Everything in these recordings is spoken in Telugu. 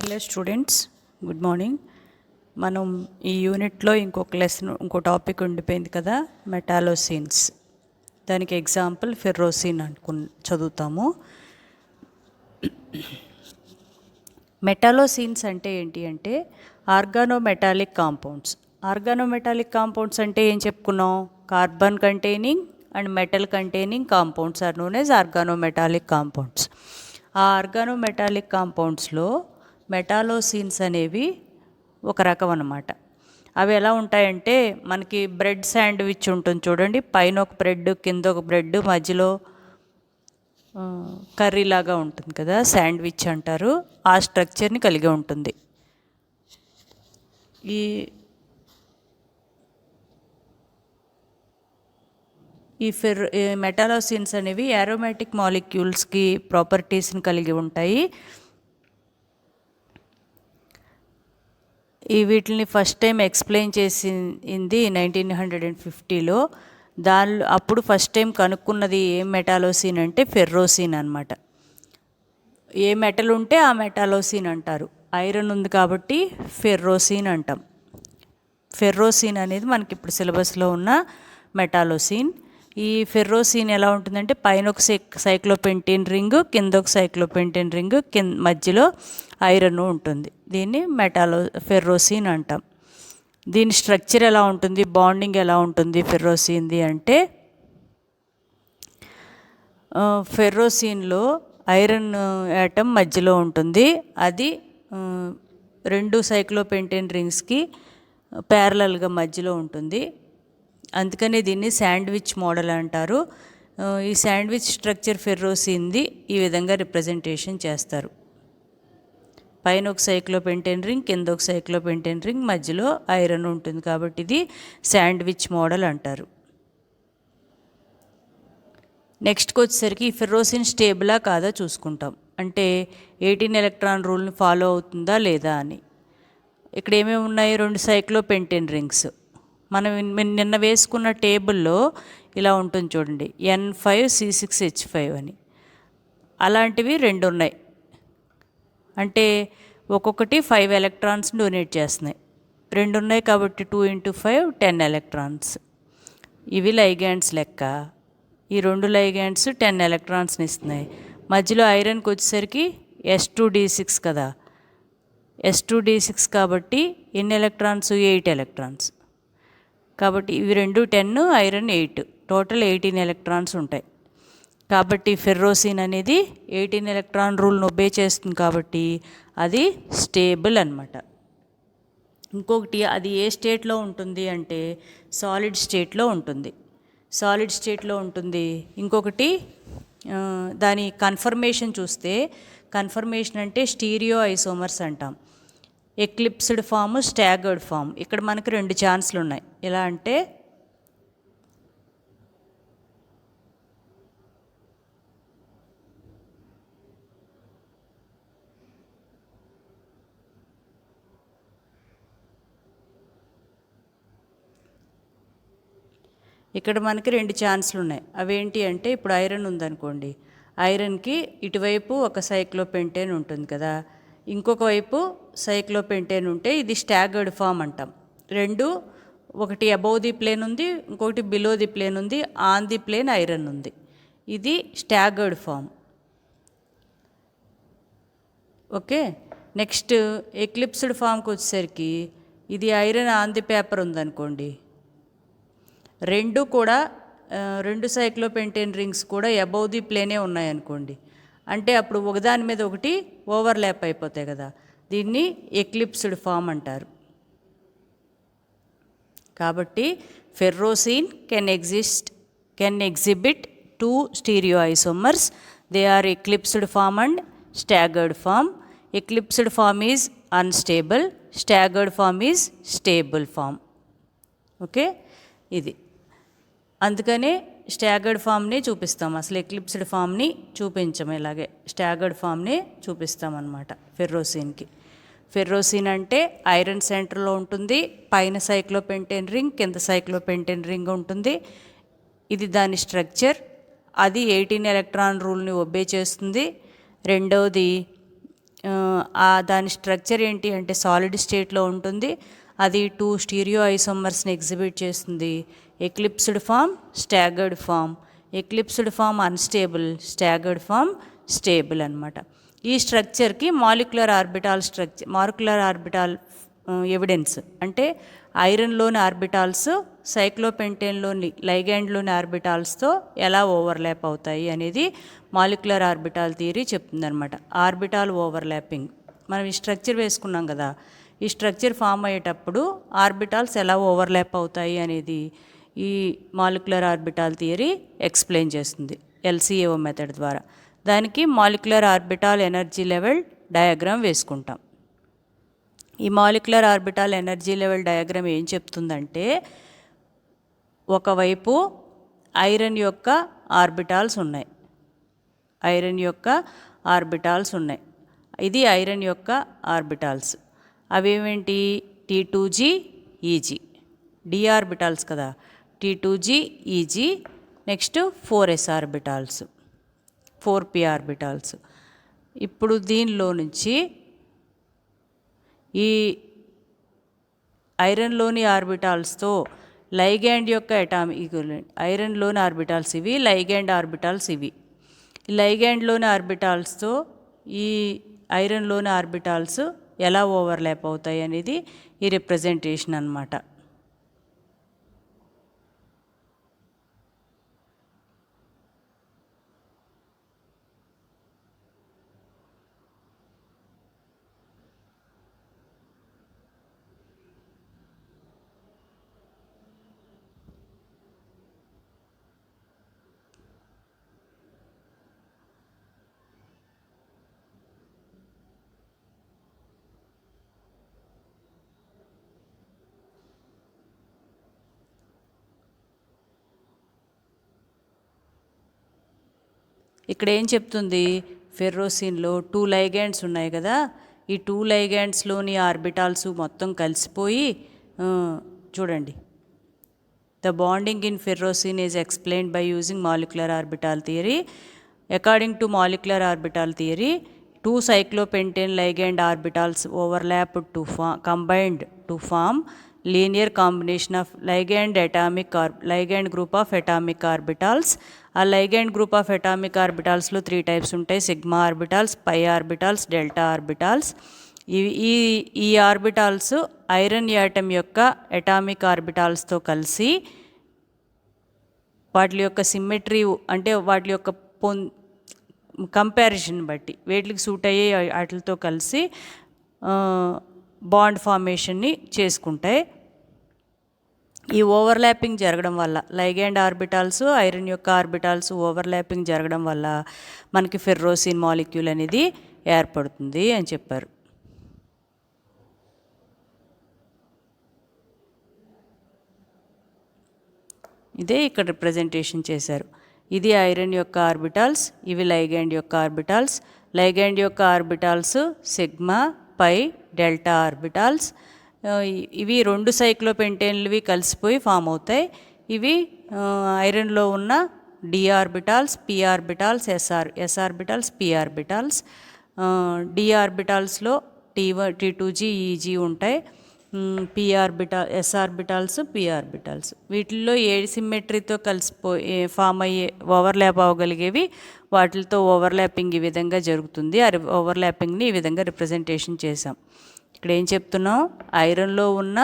Hello students, good morning. మనం ఈ యూనిట్లో ఇంకో టాపిక్ ఉండిపోయింది కదా, మెటాలోసీన్స్. దానికి ఎగ్జాంపుల్ ఫెర్రోసిన్ చదువుతాము. మెటాలోసీన్స్ అంటే ఏంటి అంటే ఆర్గానోమెటాలిక్ కాంపౌండ్స్. ఆర్గానోమెటాలిక్ కాంపౌండ్స్ అంటే ఏం చెప్పుకున్నాం? Carbon containing and metal containing compounds are known as organometallic compounds. ఆ ఆర్గానోమెటాలిక్ కాంపౌండ్స్లో మెటాలోసీన్స్ అనేవి ఒక రకం అన్నమాట. అవి ఎలా ఉంటాయంటే, మనకి బ్రెడ్ శాండ్విచ్ ఉంటుంది చూడండి, పైన ఒక బ్రెడ్, కింద ఒక బ్రెడ్, మధ్యలో కర్రీ లాగా ఉంటుంది కదా, శాండ్విచ్ అంటారు. ఆ స్ట్రక్చర్ని కలిగి ఉంటుంది. ఈ మెటాలోసీన్స్ అనేవి ఏరోమేటిక్ మాలిక్యూల్స్కి ప్రాపర్టీస్ని కలిగి ఉంటాయి. వీటిని ఫస్ట్ టైం ఎక్స్ప్లెయిన్ చేసింది 1950లో. అప్పుడు ఫస్ట్ టైం కనుక్కున్నది ఏం మెటాలోసీన్ అంటే ఫెర్రోసిన్ అనమాట. ఏ మెటల్ ఉంటే ఆ మెటాలోసీన్ అంటారు. ఐరన్ ఉంది కాబట్టి ఫెర్రోసిన్ అంటాం. ఫెర్రోసిన్ అనేది మనకి ఇప్పుడు సిలబస్లో ఉన్న మెటాలోసీన్. ఈ ఫెర్రోసిన్ ఎలా ఉంటుందంటే, పైన ఒక సైక్లోపెంటేన్ రింగ్, కింద ఒక సైక్లోపెంటేన్ రింగ్, మధ్యలో ఐరన్ ఉంటుంది. దీన్ని ఫెర్రోసిన్ అంటాం. దీని స్ట్రక్చర్ ఎలా ఉంటుంది, బాండింగ్ ఎలా ఉంటుంది ఫెర్రోసిన్ది అంటే, ఫెర్రోసిన్లో ఐరన్ యాటమ్ మధ్యలో ఉంటుంది. అది రెండు సైక్లోపెంటేన్ రింగ్స్కి ప్యారలల్గా మధ్యలో ఉంటుంది. అందుకని దీన్ని శాండ్విచ్ మోడల్ అంటారు. ఈ శాండ్విచ్ స్ట్రక్చర్ ఫెర్రోసిన్ది ఈ విధంగా రిప్రజెంటేషన్ చేస్తారు. పైన ఒక సైక్లోపెంటేన్ రింగ్, కింద ఒక సైక్లోపెంటేన్ రింగ్, మధ్యలో ఐరన్ ఉంటుంది కాబట్టి ఇది శాండ్విచ్ మోడల్ అంటారు. నెక్స్ట్కి వచ్చేసరికి ఈ ఫెర్రోసిన్ స్టేబులా కాదా చూసుకుంటాం. అంటే 18 ఎలక్ట్రాన్ రూల్ని ఫాలో అవుతుందా లేదా అని. ఇక్కడ ఏమేమి ఉన్నాయి? రెండు సైక్లోపెంటేన్ రింగ్స్. మనం నిన్న వేసుకున్న టేబుల్లో ఇలా ఉంటుంది చూడండి, N5C6H5 అని. అలాంటివి రెండు ఉన్నాయి. అంటే ఒక్కొక్కటి 5 ఎలక్ట్రాన్స్ డొనేట్ చేస్తున్నాయి. రెండు ఉన్నాయి కాబట్టి 2 × 5 10 ఎలక్ట్రాన్స్. ఇవి లైగాండ్స్ లెక్క. ఈ రెండు లైగాండ్స్ 10 ఎలక్ట్రాన్స్ని ఇస్తున్నాయి. మధ్యలో ఐరన్కి వచ్చేసరికి S2D6 కదా, S2D6 కాబట్టి ఎన్ని ఎలక్ట్రాన్స్? 8 ఎలక్ట్రాన్స్. కాబట్టి ఇవి రెండు 10, ఐరన్ 8, టోటల్ 18 ఎలక్ట్రాన్స్ ఉంటాయి. కాబట్టి ఫెర్రోసిన్ అనేది 18 ఎలక్ట్రాన్ రూల్ను ఒబే చేస్తుంది కాబట్టి అది స్టేబుల్ అనమాట. ఇంకొకటి, అది ఏ స్టేట్లో ఉంటుంది అంటే సాలిడ్ స్టేట్లో ఉంటుంది. సాలిడ్ స్టేట్లో ఉంటుంది. ఇంకొకటి, దాని కన్ఫర్మేషన్ చూస్తే, కన్ఫర్మేషన్ అంటే స్టీరియో ఐసోమర్స్ అంటాం. Eclipsed form, staggered form. ఇక్కడ మనకు రెండు ఛాన్స్లు ఉన్నాయి. ఎలా అంటే, ఇక్కడ మనకి రెండు ఛాన్స్లు ఉన్నాయి. అవేంటి అంటే, ఇప్పుడు ఐరన్ ఉందనుకోండి, ఐరన్కి ఇటువైపు ఒక సైక్లోపెంటేన్ ఉంటుంది కదా, ఇంకొక వైపు సైక్లోపెంటేన్ ఉంటే ఇది స్టాగర్డ్ ఫామ్ అంటాం. రెండు, ఒకటి అబౌవ్ ది ప్లేన్ ఉంది, ఇంకొకటి బిలో ది ప్లేన్ ఉంది, ఆన్ ది ప్లేన్ ఐరన్ ఉంది. ఇది staggered form. Okay. Next eclipsed ఫామ్కి వచ్చేసరికి, ఇది ఐరన్ ఆన్ ది పేపర్ ఉందనుకోండి, రెండు కూడా రెండు సైక్లోపెంటేన్ రింగ్స్ కూడా అబౌవ్ ది ప్లేనే ఉన్నాయనుకోండి, అంటే అప్పుడు ఒకదాని మీద ఒకటి ఓవర్లాప్ అయిపోతాయి కదా, దీన్ని ఎక్లిప్స్డ్ ఫామ్ అంటారు. కాబట్టి ferrocene can exhibit 2 stereoisomers. They are eclipsed form and staggered form. Eclipsed form is unstable, staggered form is stable form. Okay, ఇది అందుకనే స్టాగర్డ్ ఫామ్ని చూపిస్తాం. అసలు ఎక్లిప్స్డ్ ఫామ్ని చూపించము, ఇలాగే స్టాగర్డ్ ఫామ్ని చూపిస్తాం అన్నమాట ఫెర్రోసిన్కి. ఫెర్రోసిన్ అంటే ఐరన్ సెంటర్లో ఉంటుంది, పైన సైక్లోపెంటేన్ రింగ్, కింద సైక్లోపెంటేన్ రింగ్ ఉంటుంది. ఇది దాని స్ట్రక్చర్. అది 18 ఎలక్ట్రాన్ రూల్ని ఒబే చేస్తుంది. రెండవది దాని స్ట్రక్చర్ ఏంటి అంటే సాలిడ్ స్టేట్లో ఉంటుంది. అది 2 స్టీరియో ఐసోమర్స్ని ఎగ్జిబిట్ చేస్తుంది. Eclipsed form, staggered form. Eclipsed form unstable, staggered form stable అనమాట. ఈ స్ట్రక్చర్కి మాలిక్యులర్ ఆర్బిటాల్ ఎవిడెన్స్ అంటే ఐరన్లోని ఆర్బిటాల్స్ సైక్లోపెంటేన్లోని లైగాండ్లోని ఆర్బిటాల్స్తో ఎలా ఓవర్లాప్ అవుతాయి అనేది మాలిక్యులర్ ఆర్బిటాల్ థియరీ చెప్తుందనమాట. ఆర్బిటాల్ ఓవర్లాపింగ్ మనం ఈ స్ట్రక్చర్ వేసుకున్నాం కదా, ఈ స్ట్రక్చర్ ఫామ్ అయ్యేటప్పుడు ఆర్బిటాల్స్ ఎలా ఓవర్లాప్ అవుతాయి అనేది ఈ మాలిక్యులర్ ఆర్బిటాల్ థియరీ ఎక్స్ప్లెయిన్ చేస్తుంది ఎల్సిఏఓ మెథడ్ ద్వారా. దానికి molecular orbital energy level diagram వేసుకుంటాం. ఈ molecular orbital energy level diagram ఏం చెప్తుందంటే, ఒకవైపు ఐరన్ యొక్క ఆర్బిటాల్స్ ఉన్నాయి, ఇది ఐరన్ యొక్క ఆర్బిటాల్స్. అవేమేంటి? T2G, EG, డి ఆర్బిటాల్స్ కదా, T2G, EG. Next 4s orbitals, 4p orbitals. ఇప్పుడు దీనిలో నుంచి ఈ ఐరన్లోని ఆర్బిటాల్స్తో లైగాండ్ యొక్క ఐరన్లోని ఆర్బిటాల్స్ ఇవి, లైగాండ్ ఆర్బిటాల్స్ ఇవి. లైగాండ్లోని ఆర్బిటాల్స్తో ఈ ఐరన్లోని ఆర్బిటాల్స్ ఎలా ఓవర్లాప్ అవుతాయి అనేది ఈ రిప్రజెంటేషన్ అన్నమాట. ఇక్కడ ఏం చెప్తుంది, ఫెర్రోసిన్లో 2 లైగాండ్స్ ఉన్నాయి కదా, ఈ 2 లైగాండ్స్లోని ఆర్బిటాల్స్ మొత్తం కలిసిపోయి చూడండి, the bonding in ferrocene is explained by using molecular orbital theory. According to molecular orbital theory, 2 cyclopentane ligand orbitals overlapped to combined to form linear combination of ligand group of atomic orbitals. ఆ ligand group of atomic orbitals లో 3 types ఉంటాయి, సిగ్మా ఆర్బిటాల్స్, పై ఆర్బిటాల్స్, డెల్టా ఆర్బిటాల్స్. ఈ ఆర్బిటాల్స్ ఐరన్ యాటమ్ యొక్క అటామిక్ ఆర్బిటాల్స్తో కలిసి వాటి యొక్క సిమ్మెట్రీ అంటే వాటి యొక్క కంపారిజన్ బట్టి వేటికి సూట్ అయ్యే వాటితో కలిసి బాండ్ ఫార్మేషన్ని చేసుకుంటాయి. ఈ ఓవర్లాపింగ్ జరగడం వల్ల లైగాండ్ ఆర్బిటాల్స్ ఐరన్ యొక్క ఆర్బిటాల్స్ ఓవర్లాపింగ్ జరగడం వల్ల మనకి ఫెర్రోసిన్ మాలిక్యూల్ అనేది ఏర్పడుతుంది అని చెప్పారు. ఇదే ఇక్కడ రిప్రజెంటేషన్ చేశారు. ఇది ఐరన్ యొక్క ఆర్బిటాల్స్, ఇవి లైగాండ్ యొక్క ఆర్బిటాల్స్. లైగాండ్ యొక్క orbitals sigma, pi, delta orbitals. ఇవి 2 సైక్లోపెంటేన్లువి కలిసిపోయి ఫామ్ అవుతాయి. ఇవి ఐరన్లో ఉన్న D orbitals, P orbitals, S orbitals, P orbitals. D ఆర్బిటాల్స్లో T2G, EG ఉంటాయి. P orbital, S orbitals, P orbitals. వీటిల్లో ఏ సిమ్మెట్రీతో ఫామ్ అయ్యే ఓవర్లాప్ అవ్వగలిగేవి వాటితో ఓవర్లాపింగ్ ఈ విధంగా జరుగుతుంది. ఆ ఓవర్లాపింగ్ని ఈ విధంగా రిప్రజెంటేషన్ చేసాం. ఇక్కడ ఏం చెప్తున్నాం, ఐరన్లో ఉన్న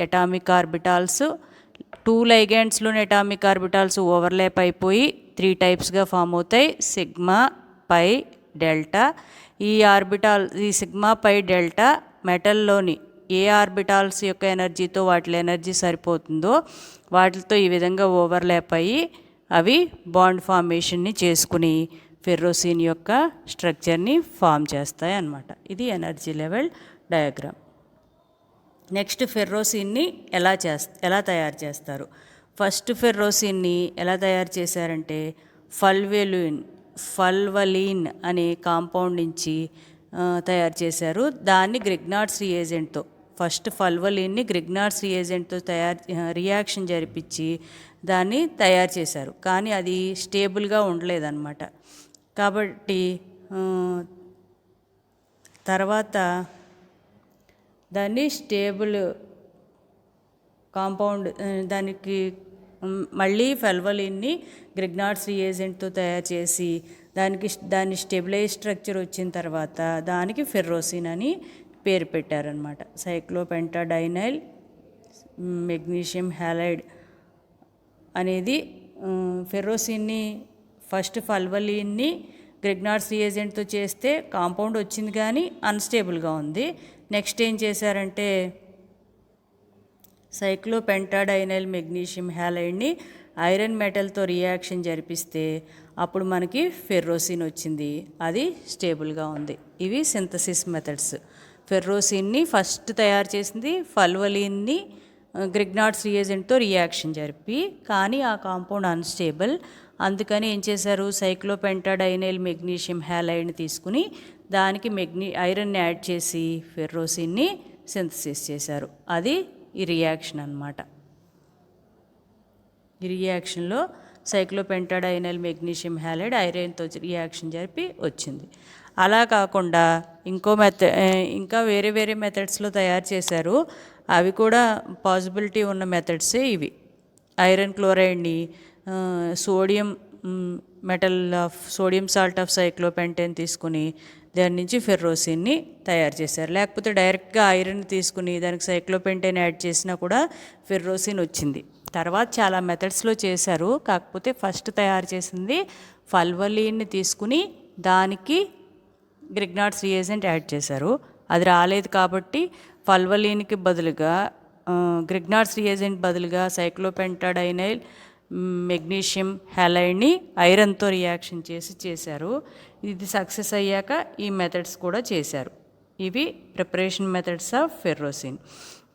అటామిక్ ఆర్బిటాల్స్ 2 లైగాండ్స్లోని అటామిక్ ఆర్బిటాల్స్ ఓవర్లాప్ అయిపోయి 3 టైప్స్గా ఫామ్ అవుతాయి, సిగ్మా, పై, డెల్టా. ఈ సిగ్మా, పై, డెల్టా మెటల్లోని ఏ ఆర్బిటాల్స్ యొక్క ఎనర్జీతో వాటి ఎనర్జీ సరిపోతుందో వాటితో ఈ విధంగా ఓవర్లాప్ అయ్యి అవి బాండ్ ఫార్మేషన్ని చేసుకుని ఫెర్రోసిన్ యొక్క స్ట్రక్చర్ని ఫామ్ చేస్తాయి అన్నమాట. ఇది ఎనర్జీ లెవెల్ డయాగ్రామ్. నెక్స్ట్ ఫెర్రోసిన్ని ఎలా తయారు చేస్తారు? ఫస్ట్ ఫెర్రోసిన్ని ఎలా తయారు చేశారంటే ఫల్వలీన్ అనే కాంపౌండ్ నుంచి తయారు చేశారు. దాన్ని గ్రిగ్నార్డ్స్ రియేజెంట్తో ఫస్ట్ ఫల్వలీన్ని గ్రిగ్నార్డ్స్ రియేజెంట్తో రియాక్షన్ జరిపించి దాన్ని తయారు చేశారు. కానీ అది స్టేబుల్గా ఉండలేదన్నమాట. కాబట్టి తర్వాత దాన్ని స్టేబుల్ కాంపౌండ్ దానికి మళ్ళీ ఫెల్వలిన్ని గ్రిగ్నార్డ్స్ రియేజెంట్తో తయారు చేసి దాని స్టెబిలైజ్ స్ట్రక్చర్ వచ్చిన తర్వాత దానికి ఫెర్రోసిన్ అని పేరు పెట్టారనమాట. సైక్లోపెంటాడైనైల్ మెగ్నీషియం హ్యాలైడ్ అనేది ఫెర్రోసిన్ని ఫస్ట్ ఫల్వలిన్ని గ్రిగ్నార్డ్స్ రియేజెంట్తో చేస్తే కాంపౌండ్ వచ్చింది కానీ అన్స్టేబుల్గా ఉంది. నెక్స్ట్ ఏం చేశారంటే సైక్లోపెంటాడైనైల్ మెగ్నీషియం హ్యాలైడ్ని ఐరన్ మెటల్తో రియాక్షన్ జరిపిస్తే అప్పుడు మనకి ఫెర్రోసిన్ వచ్చింది, అది స్టేబుల్గా ఉంది. ఇవి సింథసిస్ మెథడ్స్. ఫెర్రోసిన్ని ఫస్ట్ తయారు చేసింది ఫల్వలిన్ని గ్రిగ్నార్డ్స్ రియేజెంట్తో రియాక్షన్ జరిపి, కానీ ఆ కాంపౌండ్ అన్స్టేబుల్. అందుకని ఏం చేశారు, సైక్లోపెంటాడైనైల్ మెగ్నీషియం హ్యాలైడ్ని తీసుకుని దానికి ఐరన్ని యాడ్ చేసి ఫెర్రోసిన్ని సింథసిస్ చేశారు. అది ఈ రియాక్షన్ అన్నమాట. ఈ రియాక్షన్లో సైక్లోపెంటాడైనైల్ మెగ్నీషియం హ్యాలైడ్ ఐరన్తో రియాక్షన్ జరిపి వచ్చింది. అలా కాకుండా ఇంకా వేరే వేరే మెథడ్స్లో తయారు చేశారు. అవి కూడా పాసిబిలిటీ ఉన్న మెథడ్సే ఇవి. Iron క్లోరైడ్ని sodium salt of cyclopentane తీసుకుని దాని నుంచి ఫెర్రోసిన్ని తయారు చేశారు. లేకపోతే డైరెక్ట్గా ఐరన్ తీసుకుని దానికి సైక్లోపెంటేన్ యాడ్ చేసినా కూడా ఫెర్రోసిన్ వచ్చింది. తర్వాత చాలా మెథడ్స్లో చేశారు. కాకపోతే ఫస్ట్ తయారు చేసింది ఫల్వలిన్ని తీసుకుని దానికి గ్రిగ్నార్డ్స్ రియేజెంట్ యాడ్ చేశారు. అది రాలేదు కాబట్టి ఫల్వలిన్కి బదులుగా గ్రిగ్నార్డ్స్ రియేజెంట్ బదులుగా సైక్లోపెంటాడైనైల్ మెగ్నీషియం హ్యాలైడ్ని ఐరన్తో రియాక్షన్ చేశారు. ఇది సక్సెస్ అయ్యాక ఈ మెథడ్స్ కూడా చేశారు. ఇవి preparation methods of ferrocene.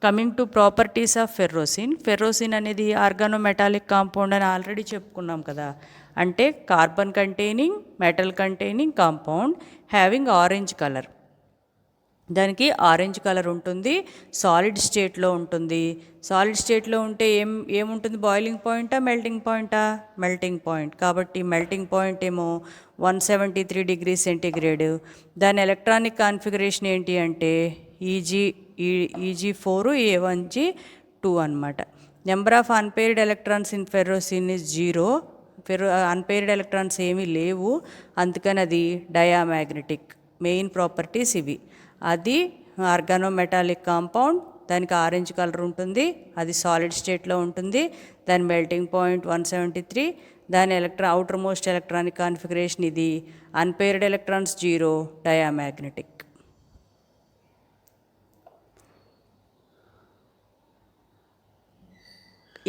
Coming to properties of ferrocene. Ferrocene అనేది ఆర్గానోమెటాలిక్ కాంపౌండ్ అని ఆల్రెడీ చెప్పుకున్నాం కదా. అంటే carbon containing metal containing compound having orange colour. దానికి ఆరెంజ్ కలర్ ఉంటుంది, సాలిడ్ స్టేట్లో ఉంటుంది. సాలిడ్ స్టేట్లో ఉంటే ఏముంటుంది, బాయిలింగ్ పాయింటా మెల్టింగ్ పాయింటా? Melting point. కాబట్టి మెల్టింగ్ పాయింట్ ఏమో 173 డిగ్రీ సెంటీగ్రేడ్. దాని ఎలక్ట్రానిక్ కాన్ఫిగరేషన్ ఏంటి అంటే EG4 A1G2 అనమాట. Number of unpaired electrons in ferrocene is 0. Unpaired electrons ఏమీ లేవు, అందుకని అది డయామాగ్నెటిక్. మెయిన్ ప్రాపర్టీస్ ఇవి. అది ఆర్గానోమెటాలిక్ కాంపౌండ్, దానికి ఆరెంజ్ కలర్ ఉంటుంది, అది సాలిడ్ స్టేట్లో ఉంటుంది, దాని మెల్టింగ్ పాయింట్ 173, దాని అవుటర్ మోస్ట్ ఎలక్ట్రానిక్ కాన్ఫిగరేషన్ ఇది, unpaired electrons 0, diamagnetic.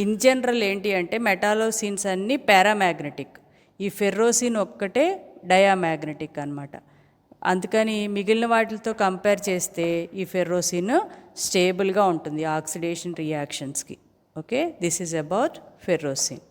In general ఏంటి అంటే మెటాలోసిన్స్ అన్నీ పారామాగ్నెటిక్, ఈ ఫెర్రోసిన్ ఒక్కటే డయామాగ్నెటిక్ అనమాట. అందుకని మిగిలిన వాటితో కంపేర్ చేస్తే ఈ ఫెర్రోసిన్ స్టేబుల్గా ఉంటుంది ఆక్సిడేషన్ రియాక్షన్స్కి. Okay, this is about ferrocene.